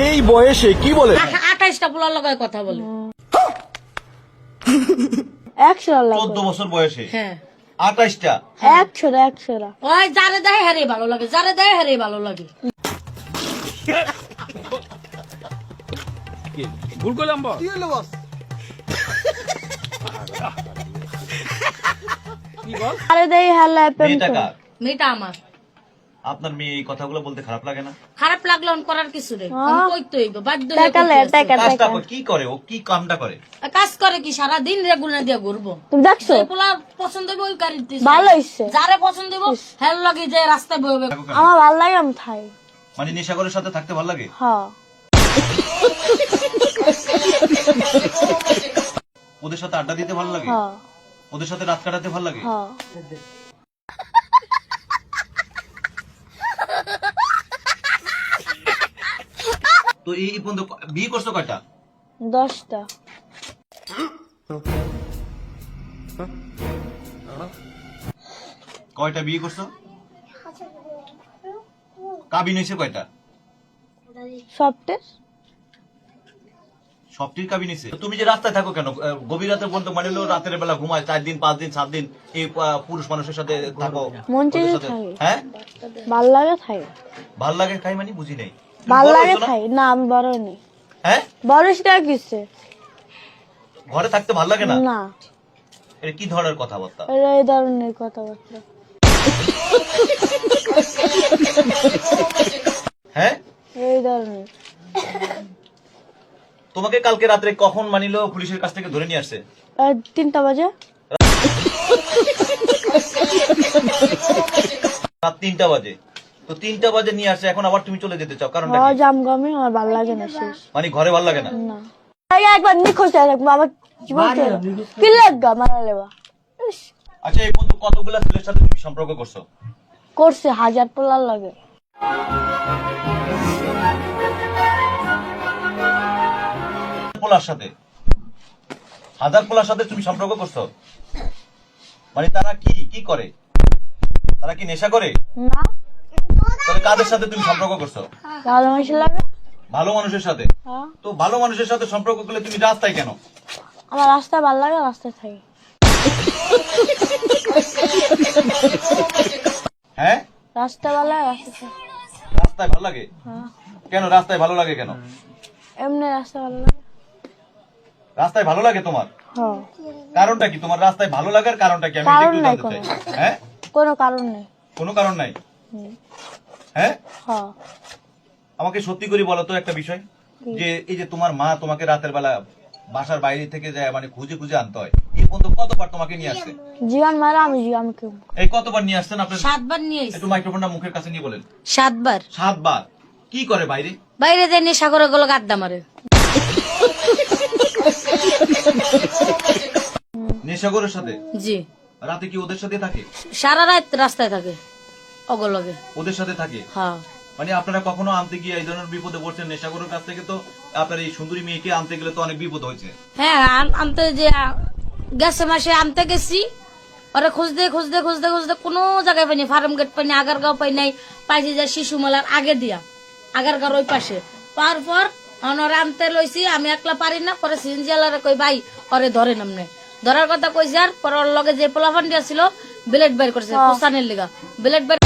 এই বয়সে কি বলে? 28টা পোলার লগে কথা বলে। 100 লাগে 14 বছর বয়সে হ্যাঁ 28টা 100 ওই যারে দেয় হারে ভালো লাগে, যারে দেয় হারে ভালো লাগে। ভুল করলাম বস। কি বল? আরে দেই হালা প্রেম মেয়েটা করে। কার? মেয়েটা আমার। আপনার মেয়ে এই কথাগুলো বলতে খারাপ লাগে না? খারাপ লাগলো অন করার কিছু রে, আমি কইতে হইব, বাধ্য হয়ে টাকা লে কইতে টাকা আছে। কাজটা টাকা কি করে? ও কি কামটা করে? কাজ করে কি সারা দিন রেগুলার দিয়ে ঘুরবো। তুমি দেখছো যে পোলা পছন্দ হইব ওই গাড়িতে ভালো হইছে যারে পছন্দ হইব হেল লাগে যে রাস্তায় বইবে। আমার ভালো লাগে আমি থাই মানে নেশাখোরের সাথে থাকতে ভালো লাগে? হ্যাঁ ওদের সাথে আড্ডা দিতে ভালো লাগে? হ্যাঁ ওদের সাথে রাত কাটাতে ভালো লাগে? হ্যাঁ তো এই পর্যন্ত বিয়ে করছো কয়টা? 10টা কয়টা বিয়ে করছো? কাবিন হয়েছে কয়টা? সবটের সবটির কাবিন হয়েছে। তুমি যে রাস্তায় থাকো কেন? গভীর রাতে বলতে মানে হলো রাতের বেলা ঘুমায় 4 দিন 5 দিন 7 দিন এই পুরুষ মানুষের সাথে থাকো। মন ওদের চেয়ে সাথে- থাকে হ্যাঁ ভাল লাগে থাই ভাল লাগে খাই মানে বুঝি নাই। তুমি ভাল বড় লাগে হইছো না? থাই না আমি বড় নেই হ্যাঁ বড় সেটা কিসে ঘরে থাকতে ভাল লাগে না? না এটা কি ধরনের কথাবার্তা? এটা এই ধরনের কথাবার্তা হ্যাঁ এই ধরনের তোমাকে কালকে রাত্রে কখন মানিলো পুলিশের কাছ থেকে ধরে নিয়ে আসছে? 3টা বাজে রাত 3টা বাজে। তো 3টা বাজে নিয়ে আসছে, এখন আবার তুমি চলে যেতে চাও, কারণটা হ্যাঁ কি? জাম গমে আমার ভালো লাগে না শেষ মানে ঘরে ভাল লাগে না? না আগে একবার নিখোঁজ হয়ে থাকবো আমার কি বলতে কি লাগা মারা লেবা ইস, আচ্ছা এই পর্যন্ত কতগুলা ছেলের সাথে তুমি সম্পর্ক করছো? করছে 1000 পোলার লাগে পোলার সাথে 1000 পোলার সাথে তুমি সম্পর্ক করছো? মানে তারা কি কি করে? তারা কি নেশা করে? না তাহলে কাদের সাথে তুমি সম্পর্ক করছো? ভালো মানুষ লাগে ভালো মানুষের সাথে। হ্যাঁ তো ভালো মানুষের সাথে সম্পর্ক করলে তুমি রাস্তায় কেন? আমার রাস্তা ভালো লাগে রাস্তায় থাকি হ্যাঁ রাস্তা ভালো লাগে রাস্তায় থাকি রাস্তায় ভালো লাগে? হ্যাঁ কেন রাস্তায় ভালো লাগে কেন? এমনি রাস্তা ভালো লাগে রাস্তায় ভালো লাগে তোমার? হ্যাঁ কারণটা কি? তোমার রাস্তায় ভালো লাগার কারণটা কি আমি কারণ একটু নাই জানতে চাই। হ্যাঁ কোনো কারণ নেই কোনো কারণ নাই? হুম, হ্যাঁ হ্যাঁ আমাকে সত্যি করে বলো তো একটা বিষয়, যে এই যে তোমার মা তোমাকে রাতের বেলা বাসার বাইরে থেকে যায় মানে খুঁজে খুঁজে আনতে হয়, এই পর্যন্ত কতবার তোমাকে নিয়ে আসছে? জীবন মারা আমি জীবন কেউ এই কতবার নিয়ে আসছেন আপনার? 7 বার নিয়ে আইছে। একটু মাইক্রোফোনটা মুখের কাছে নিয়ে বলেন। 7 বার 7 বার। কি করে বাইরে? বাইরে যে নেশা করে গুলো গাদ্দা মারে। নেশাগরের সাথে? জি রাতে কি ওদের সাথে থাকে? সারা রাত রাস্তায় থাকে অগলগে। ওদের সাথে থাকে? হ্যাঁ মানে আপনারা কখনো আনতে গিয়ে এই ধরনের বিপদে পড়ছেন? নেশাগরের কাছ থেকে তো আপনার এই সুন্দরী মেয়েকে আনতে গেলে তো অনেক বিপদ হয়েছে। হ্যাঁ আনতে যে গেছে মাসে আনতে গেছি, ওরা খুঁজতে খুঁজতে খুঁজতে খুঁজতে কোনো জায়গায় পাইনি, ফার্ম গেট পাইনি, আগারগাঁও পাই নাই, পাইছি যে শিশু মেলার আগে দিয়া আগারগাঁর ওই পাশে পাওয়ার পর ওরা আনতে লইছি, আমি একলা পারি না, পরে সিনজিয়ালারে কই ভাই ওরে ধরে নামনে ধরার কথা কইছি, আর পরে ওর লগে যে পোলাফান দিয়া ছিল ব্লেড বের করছে পোস্তানের লিগা ব্লেড বের